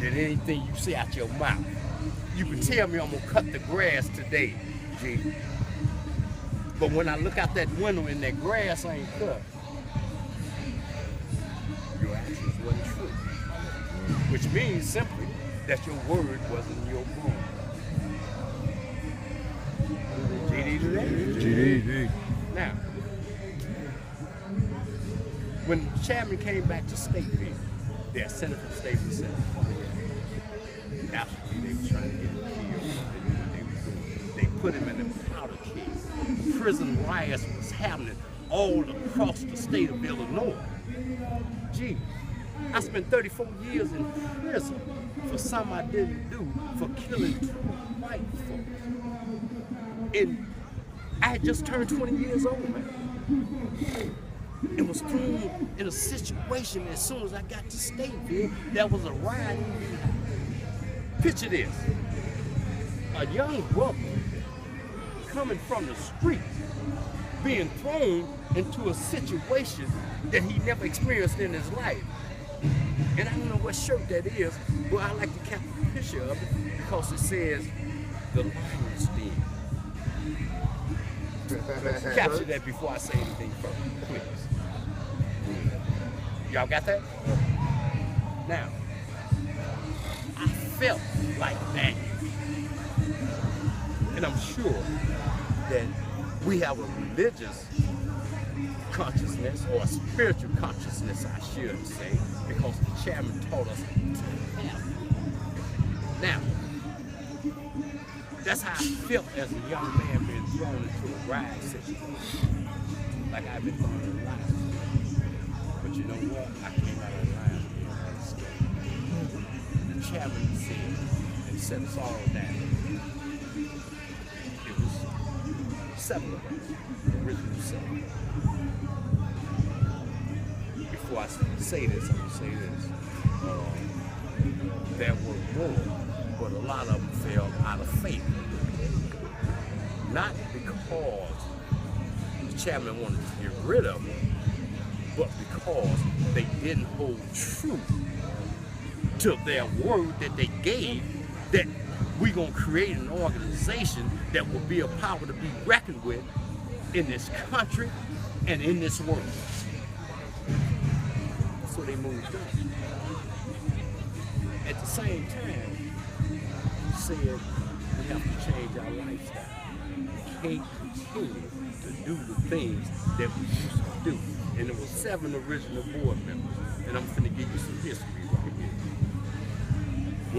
than anything you say out your mouth. You can tell me I'm gonna cut the grass today, G. But when I look out that window and that grass ain't cut, your actions wasn't true. Which means simply that your word wasn't your bond. GD to that? GD. Now, when Chapman came back to Stateville, their senator from Stateville said, absolutely they were trying to get him killed. They put him in a powder keg. Prison riots was happening all across the state of Illinois. Gee, I spent 34 years in prison for something I didn't do for killing 2 white folks. And I had just turned 20 years old, man. And was thrown in a situation as soon as I got to Stateville, there was a riot in the house. Picture this. A young brother coming from the street being thrown into a situation that he never experienced in his life. And I don't know what shirt that is, but I like to capture a picture of it because it says the lion's den. Capture that before I say anything further, please. Y'all got that? Now, I felt like that. And I'm sure that we have a religious consciousness, or a spiritual consciousness, I should say, because the chairman taught us to have. Now, that's how I felt as a young man being thrown into a riot situation. Like I've been thrown in life. But you know what? I came out of the line and the chairman said, and set us all down. It was 7 of us, the original 7. Before I say this, I'm going to say this. There were more, but a lot of them fell out of faith. Not because the chairman wanted to get rid of them, but because they didn't hold true to their word that they gave, that we're going to create an organization that will be a power to be reckoned with in this country and in this world. So they moved on. At the same time, said we have to change our lifestyle. We can't continue to do the things that we used to do. And there were 7 original board members. And I'm finna give you some history right here.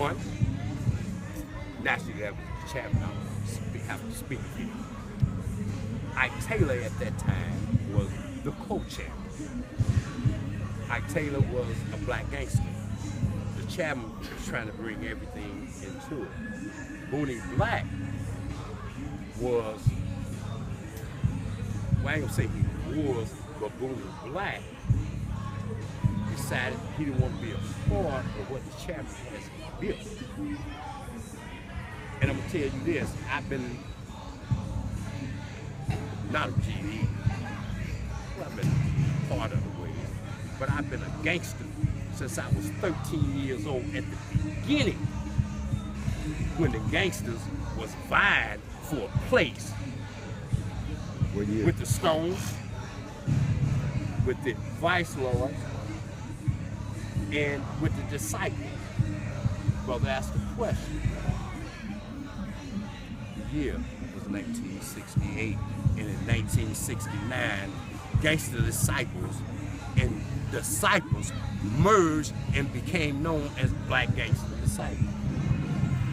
1, naturally, that was the chairman. I have to speak here. Ike Taylor at that time was the co-chairman. Ike Taylor was a black gangster. The chairman was trying to bring everything into it. Booney Black was, well, I ain't gonna say he was, but Booney Black decided he didn't want to be a part of what the chairman has built. And I'm gonna tell you this, I've been not a GD, well, I've been part of the way, but I've been a gangster since I was 13 years old at the beginning, when the gangsters was vying for a place with the Stones, with the Vice Lords, and with the Disciples. Brother asked the question. The year was 1968, and in 1969, Gangster Disciples and Disciples merged and became known as Black Gangster Disciples.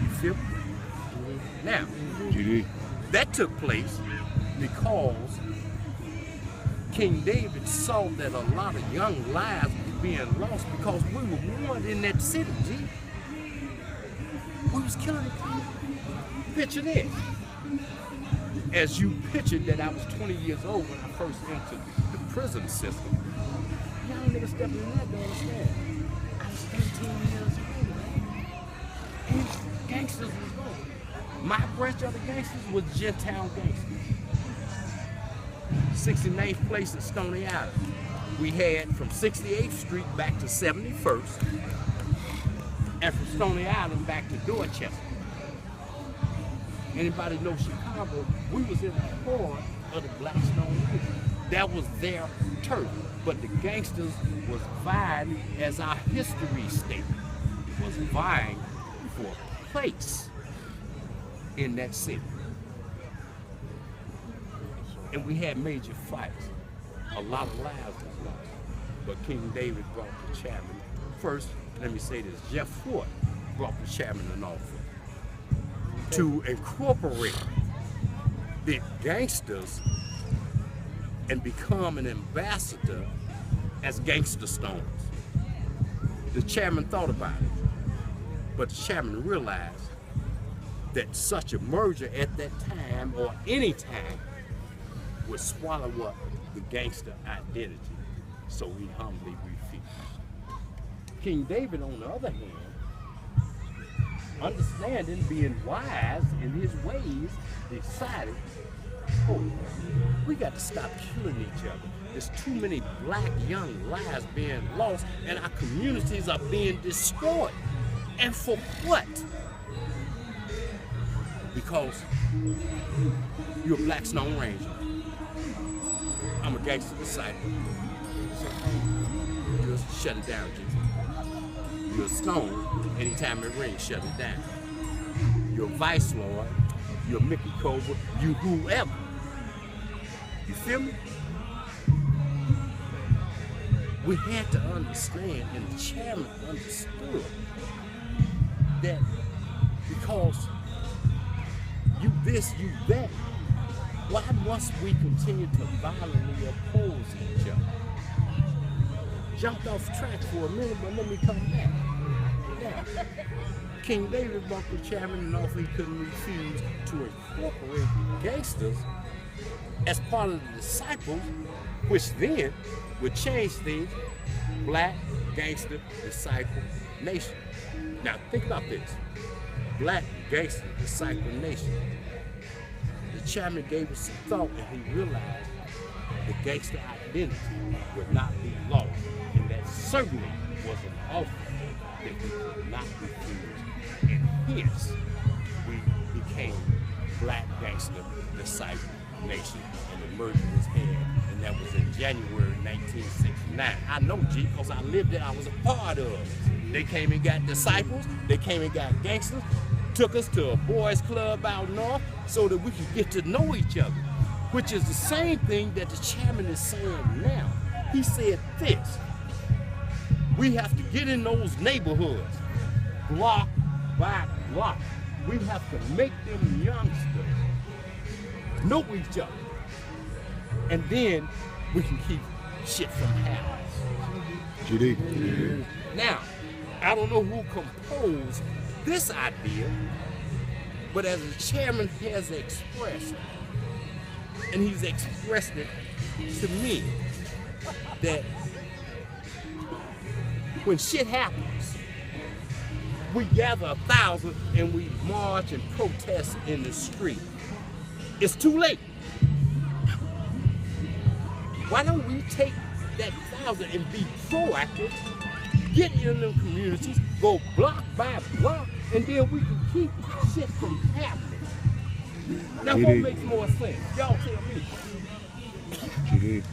You feel me? Now, that took place because King David saw that a lot of young lives were being lost because we were warned in that city, G. We was killing people. Picture this. As you pictured that I was 20 years old when I first entered the prison system. Y'all niggas stepping in that, don't understand. I was 13 years old, man. And gangsters was going. My branch of the gangsters was Gentile gangsters. 69th place in Stony Island. We had from 68th Street back to 71st, and from Stony Island back to Dorchester. Anybody know Chicago? We was in the heart of the Blackstone Ridge. That was their turf. But the gangsters was vying, as our history stated, was vying for a place in that city. And we had major fights. A lot of lives was lost. But King David brought the chairman. First, let me say this, Jeff Fort brought the chairman an offer to incorporate the gangsters and become an ambassador as Gangster Stones. The chairman thought about it, but the chairman realized that such a merger at that time or any time would swallow up the gangster identity, so he humbly refused. King David, on the other hand, understanding, being wise in his ways, decided, oh, we got to stop killing each other. There's too many black young lives being lost and our communities are being destroyed. And for what? Because you're a Blackstone Ranger. I'm a gangster disciple. So you just shut it down, Jesus. You're a stone, anytime it rings, shut it down. You're a vice lord, you're a Mickey Cobra, you whoever. You feel me? We had to understand, and the chairman understood, that because you this, you that, why must we continue to violently oppose each other? Jumped off track for a minute, but let me come back. Now, King David brought the chairman an offer he couldn't refuse to incorporate gangsters as part of the disciples, which then would change things, Black Gangster Disciple Nation. Now think about this, Black Gangster Disciple Nation. The chairman gave us some thought and he realized the gangster identity would not be lost, and that certainly was an offer that we could not refuse. And hence, we became Black Gangster Disciple Nation, and the merger was had, and that was in January 1969. I know, G, because I lived it, I was a part of it. They came and got disciples, they came and got gangsters, took us to a boys club out north so that we could get to know each other, which is the same thing that the chairman is saying now. He said this, we have to get in those neighborhoods, block by block. We have to make them youngsters know each other, and then we can keep shit from happening. GD. Now, I don't know who composed this idea, but as the chairman has expressed, and he's expressed it to me, that when shit happens, we gather 1,000 and we march and protest in the street. It's too late. Why don't we take that 1,000 and be proactive, get in them communities, go block by block, and then we can keep shit from happening. Now what makes more sense? Y'all tell me. GD.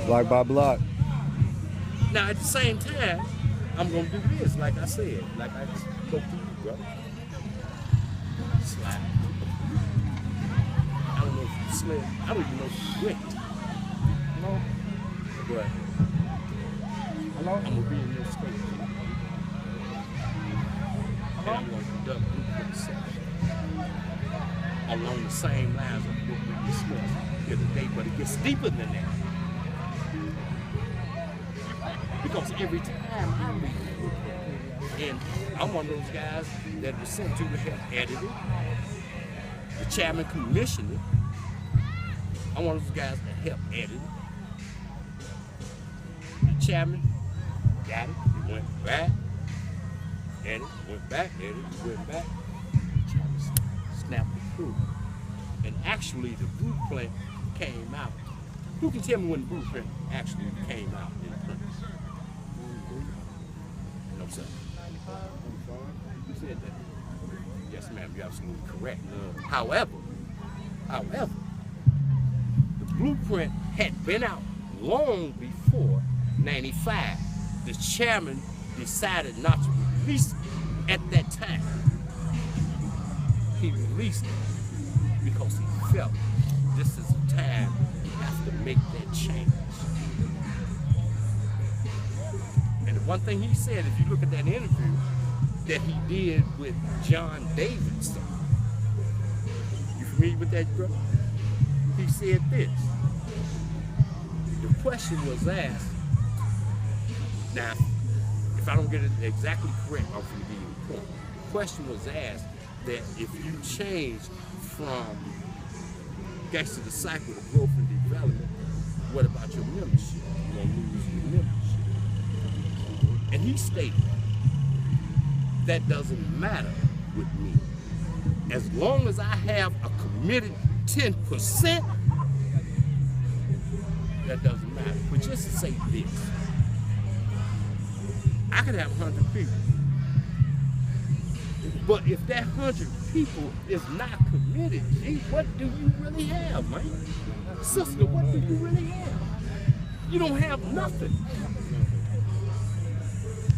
Block by block. Now at the same time, I'm gonna do this, like I said, like I just spoke to you, brother. Slide. I don't know if you slid. I don't even know if you went. No. But hello? I'm gonna be in your state. And I'm gonna conduct group research along the same lines of what we discussed here today, but it gets deeper than that. Because every time I read a book, and I'm one of those guys that was sent to help edit it, the chairman commissioned it. I'm one of those guys that help edit it. The chairman got it, it went back, edit, went back, edit, went back. The chairman snapped it through. And actually the blueprint came out. Who can tell me when the blueprint actually came out in print? No, sir. You said that. Yes, ma'am, you're absolutely correct. However, the blueprint had been out long before 95. The chairman decided not to release it at that time. He released it because he felt this is the time we have to make that change. And the one thing he said, if you look at that interview that he did with John Davidson, you familiar with that, brother? He said this. The question was asked, now, if I don't get it exactly correct, I'm going to give you a point. The question was asked that if you change from Gangster Disciple to Growth and Development, what about your membership? You're going to lose your membership. And he stated, that doesn't matter with me. As long as I have a committed 10%, that doesn't matter. But just to say this, I could have 100 people. But if that 100 people is not committed, gee, what do you really have, man? Sister, what do you really have? You don't have nothing.